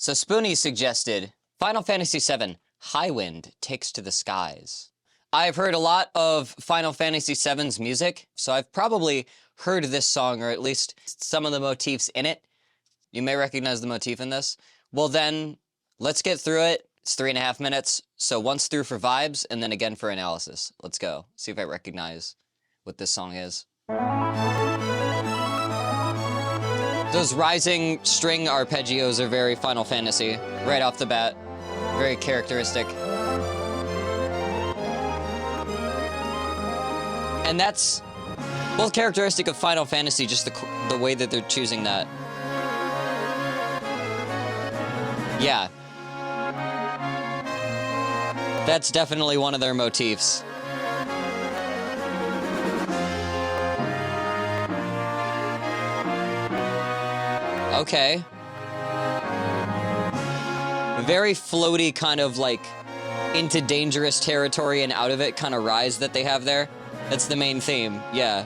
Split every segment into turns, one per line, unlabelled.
So Spoonie suggested Final Fantasy VII, Highwind Takes to the Skies. I've heard a lot of Final Fantasy VII's music, so I've probably heard this song, or at least some of the motifs in it. You may recognize the motif in this. Well then, let's get through it. It's 3.5 minutes, so once through for vibes, and then again for analysis. Let's go. See if I recognize what this song is. Those rising string arpeggios are very Final Fantasy, right off the bat. Very characteristic. And that's both characteristic of Final Fantasy, just the way that they're choosing that. Yeah. That's definitely one of their motifs. Okay. Very floaty, kind of like into dangerous territory and out of it kind of rise that they have there. That's the main theme, yeah.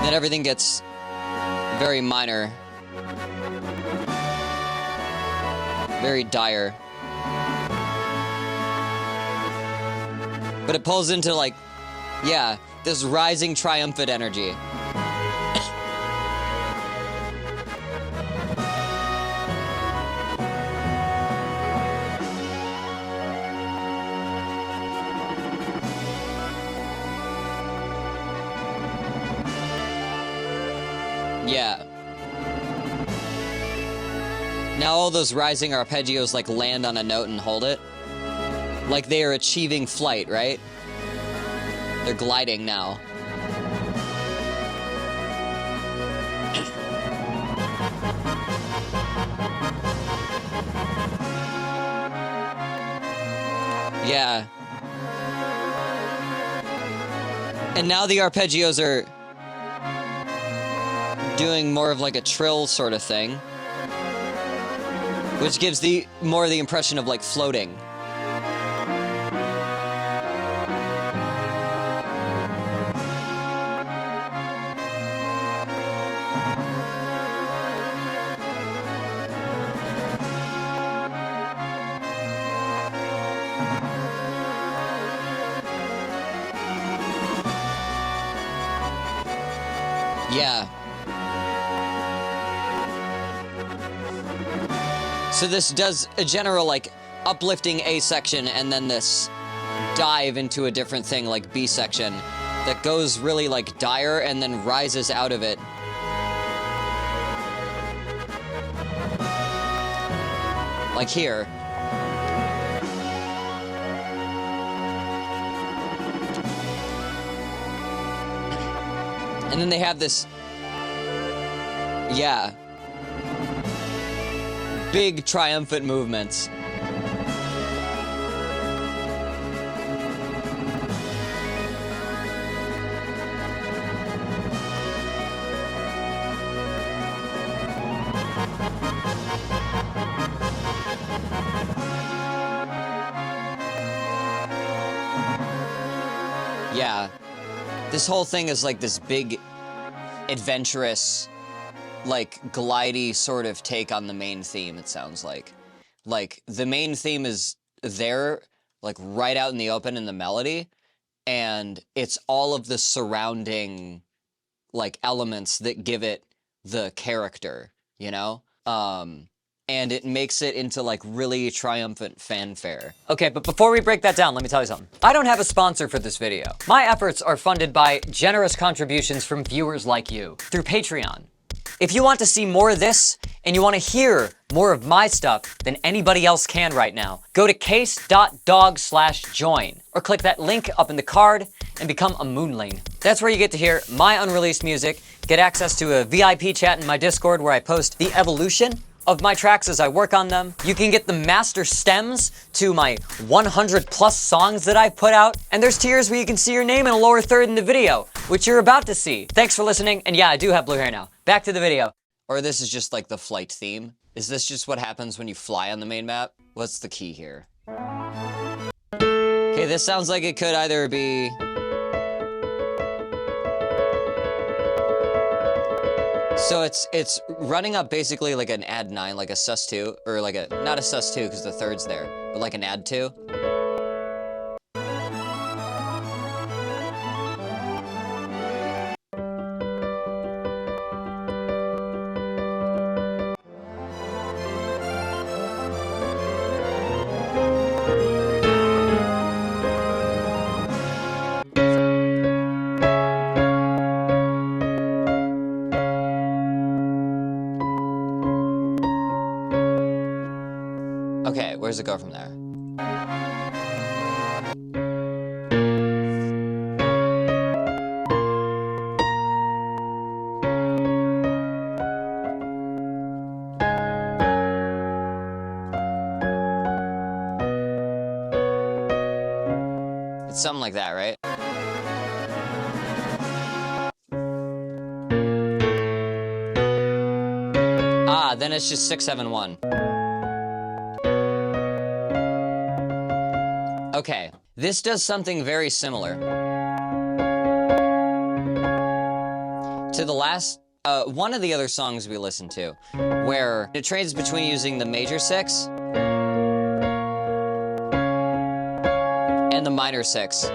Then everything gets very minor. Very dire. But it pulls into, like, yeah, this rising triumphant energy. Yeah. Now all those rising arpeggios, like, land on a note and hold it. Like they are achieving flight, right? They're gliding now. Yeah. And now the arpeggios are doing more of like a trill sort of thing, which gives more the impression of like floating. Yeah. So this does a general, like, uplifting A section and then this dive into a different thing, like B section, that goes really, like, dire and then rises out of it. Like here. And then they have this, yeah, big triumphant movements. Yeah. This whole thing is like this big, adventurous, like, glidey sort of take on the main theme, it sounds like. Like, the main theme is there, like, right out in the open in the melody, and it's all of the surrounding, like, elements that give it the character, you know? And it makes it into, like, really triumphant fanfare. Okay, but before we break that down, let me tell you something. I don't have a sponsor for this video. My efforts are funded by generous contributions from viewers like you through Patreon. If you want to see more of this, and you want to hear more of my stuff than anybody else can right now, go to case.dog/join, or click that link up in the card and become a Moonling. That's where you get to hear my unreleased music, get access to a VIP chat in my Discord where I post the evolution of my tracks as I work on them. You can get the master stems to my 100+ songs that I've put out. And there's tiers where you can see your name in a lower third in the video, which you're about to see. Thanks for listening, and yeah, I do have blue hair now. Back to the video. Or this is just like the flight theme. Is this just what happens when you fly on the main map? What's the key here? Okay, this sounds like it could either be So it's running up basically like an add 9, like a sus2, or like a, not a sus2 because the third's there, but like an add 2. Okay, where does it go from there? It's something like that, right? Ah, then it's just 6, 7, 1. Okay, this does something very similar to the last, one of the other songs we listened to, where it trades between using the major 6 and the minor 6.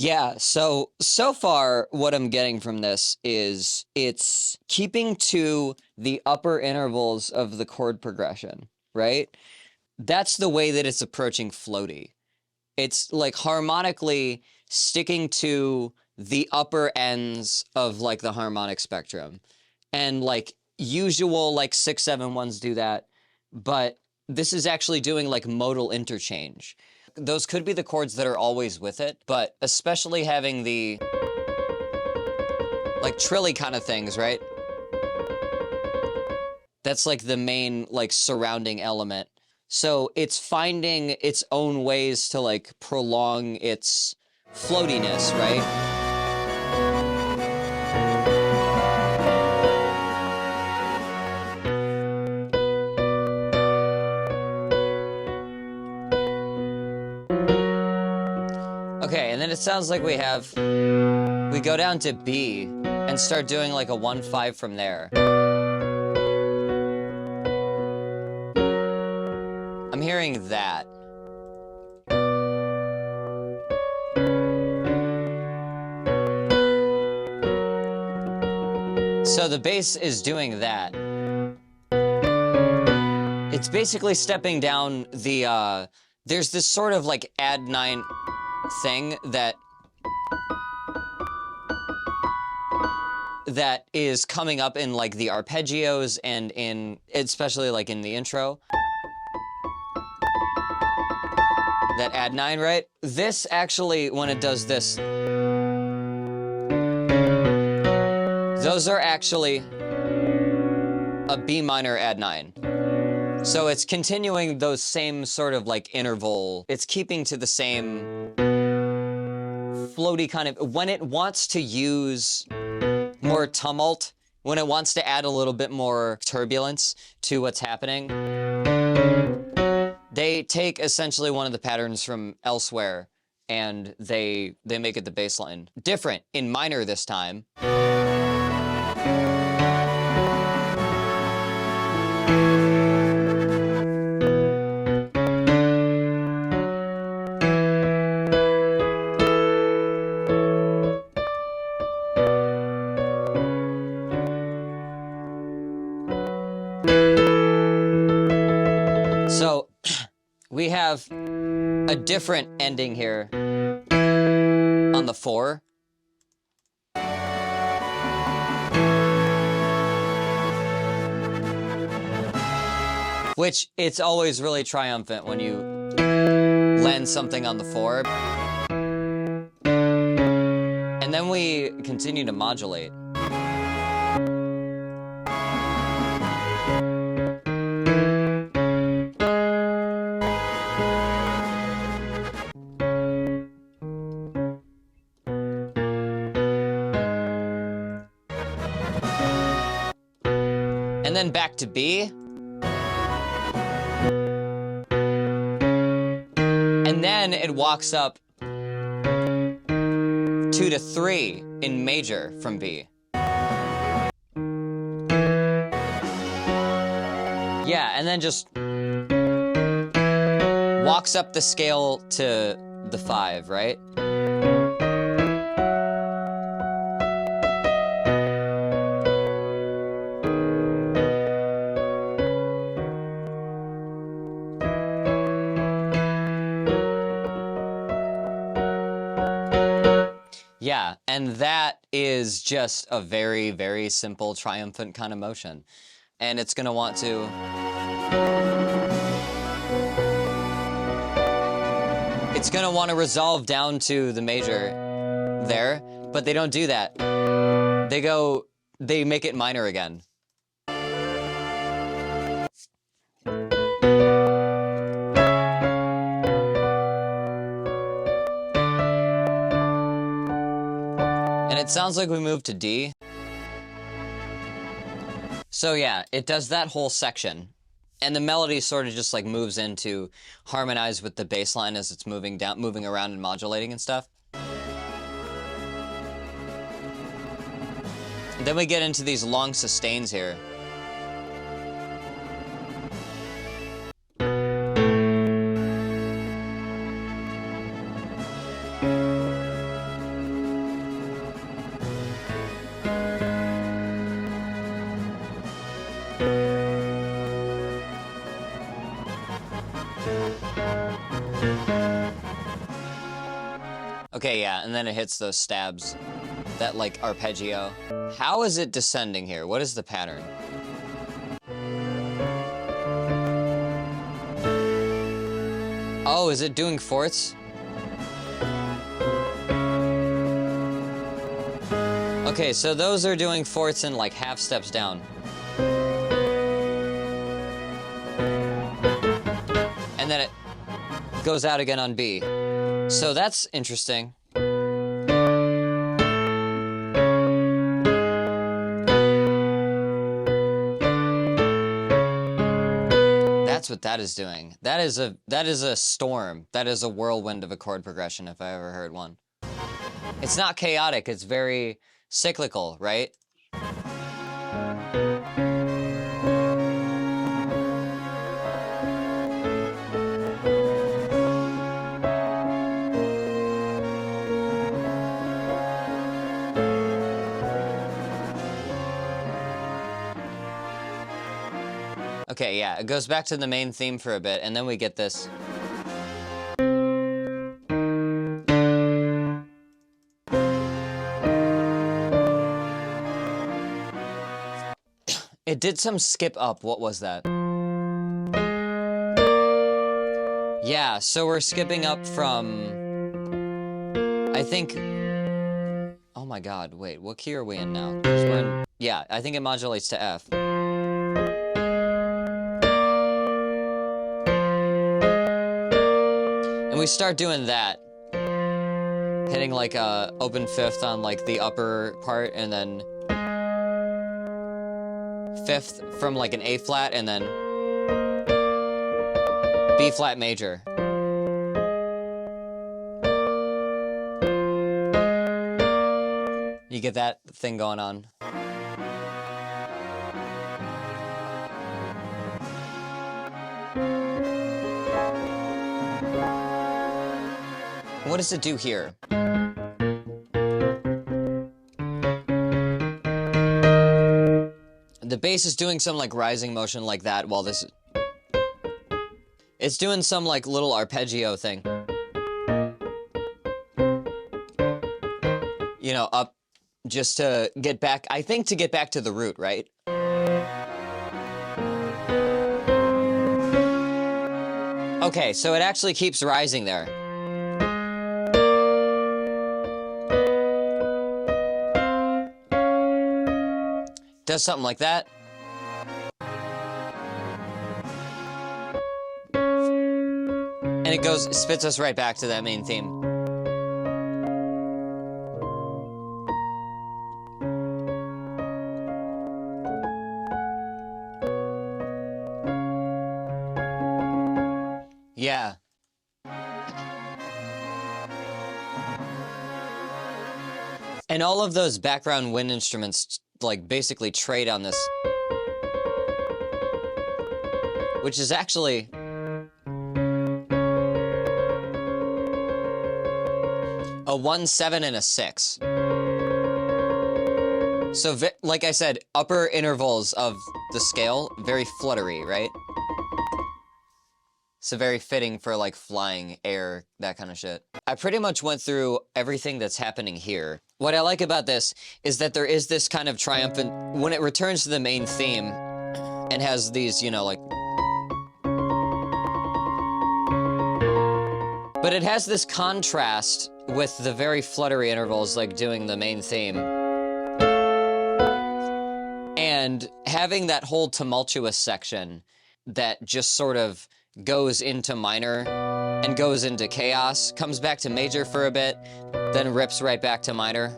Yeah, so far what I'm getting from this is it's keeping to the upper intervals of the chord progression, right? That's the way that it's approaching floaty. It's like harmonically sticking to the upper ends of like the harmonic spectrum. And like usual like 6, 7, 1s do that, but this is actually doing like modal interchange. Those could be the chords that are always with it, but especially having the like trilly kind of things, right? That's like the main like surrounding element. So it's finding its own ways to like prolong its floatiness, right? Okay, and then it sounds like we go down to B and start doing like a 1-5 from there. I'm hearing that. So the bass is doing that. It's basically stepping down the, there's this sort of like add 9 thing that is coming up in like the arpeggios and in, especially like in the intro. That add 9, right? This actually, when it does this, those are actually a B minor add 9. So it's continuing those same sort of like interval. It's keeping to the same floaty kind of, when it wants to use more tumult, when it wants to add a little bit more turbulence to what's happening, they take essentially one of the patterns from elsewhere and they make it the bass line. Different in minor this time. So we have a different ending here on the 4. Which, it's always really triumphant when you land something on the 4. And then we continue to modulate. And then back to B. then it walks up 2 to 3 in major from B. Yeah, and then just walks up the scale to the 5, right? Yeah, and that is just a very, very simple triumphant kind of motion. And it's gonna want to... It's gonna want to resolve down to the major there, but they don't do that. They make it minor again. And it sounds like we moved to D. So yeah, it does that whole section. And the melody sort of just like moves in to harmonize with the bass line as it's moving around and modulating and stuff. And then we get into these long sustains here. Okay, yeah, and then it hits those stabs. That, like, arpeggio. How is it descending here? What is the pattern? Oh, is it doing fourths? Okay, so those are doing fourths and, like, half steps down. And then it goes out again on B. So that's interesting. That's what that is doing. That is a storm. That is a whirlwind of a chord progression if I ever heard one. It's not chaotic, it's very cyclical, right? Okay, yeah, it goes back to the main theme for a bit, and then we get this. It did some skip up. What was that? Yeah, so we're skipping up from... I think... Oh my god, wait, what key are we in now? 'Cause we're in... Yeah, I think it modulates to F. And we start doing that. Hitting like a open fifth on like the upper part, and then fifth from like an A flat, and then B flat major. You get that thing going on. What does it do here? The bass is doing some like rising motion like that while this... It's doing some like little arpeggio thing. You know, up just to get back, I think to get back to the root, right? Okay, so it actually keeps rising there. Does something like that. And it goes, spits us right back to that main theme. Yeah. And all of those background wind instruments, like, basically trade on this. Which is actually... a 1, 7, and a 6. So, like I said, upper intervals of the scale, very fluttery, right? So very fitting for, like, flying, air, that kind of shit. I pretty much went through everything that's happening here. What I like about this is that there is this kind of triumphant... When it returns to the main theme and has these, you know, like... But it has this contrast with the very fluttery intervals, like doing the main theme. And having that whole tumultuous section that just sort of goes into minor and goes into chaos, comes back to major for a bit, then rips right back to minor.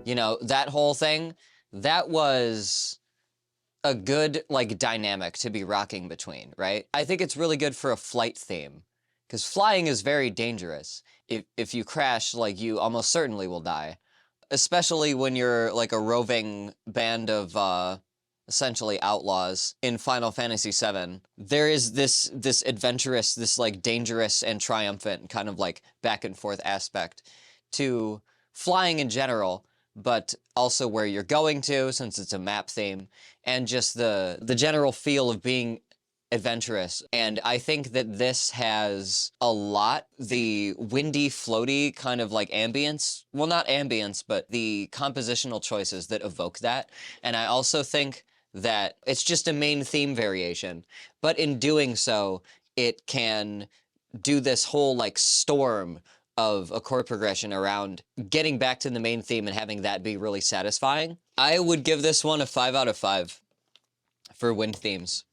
You know, that whole thing, that was a good, like, dynamic to be rocking between, right? I think it's really good for a flight theme, because flying is very dangerous. If you crash, like, you almost certainly will die. Especially when you're, like, a roving band of, essentially outlaws in Final Fantasy VII. There is this adventurous, this, like, dangerous and triumphant kind of, like, back and forth aspect to flying in general, but also where you're going to, since it's a map theme, and just the general feel of being adventurous. And I think that this has a lot, the windy, floaty kind of like ambience. Well, not ambience, but the compositional choices that evoke that. And I also think that it's just a main theme variation. But in doing so, it can do this whole like storm of a chord progression around getting back to the main theme and having that be really satisfying. I would give this one a 5 out of 5 for wind themes.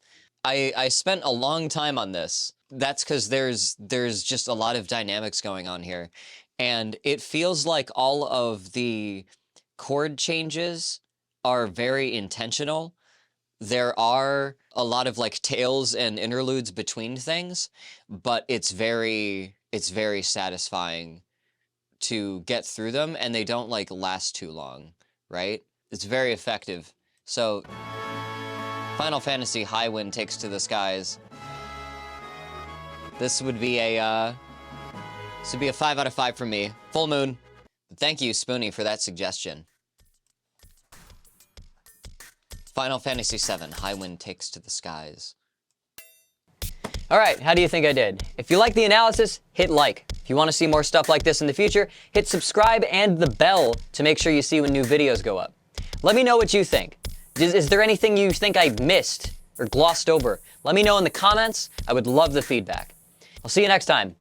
I spent a long time on this. That's because there's just a lot of dynamics going on here. And it feels like all of the chord changes are very intentional. There are a lot of like tails and interludes between things, but it's very satisfying to get through them, and they don't like last too long, right? It's very effective. So Final Fantasy Highwind Takes to the Skies. This would be a 5 out of 5 from me. Full Moon. Thank you, Spoonie, for that suggestion. Final Fantasy VII, Highwind Takes to the Skies. Alright, how do you think I did? If you like the analysis, hit like. If you want to see more stuff like this in the future, hit subscribe and the bell to make sure you see when new videos go up. Let me know what you think. Is there anything you think I missed or glossed over? Let me know in the comments. I would love the feedback. I'll see you next time.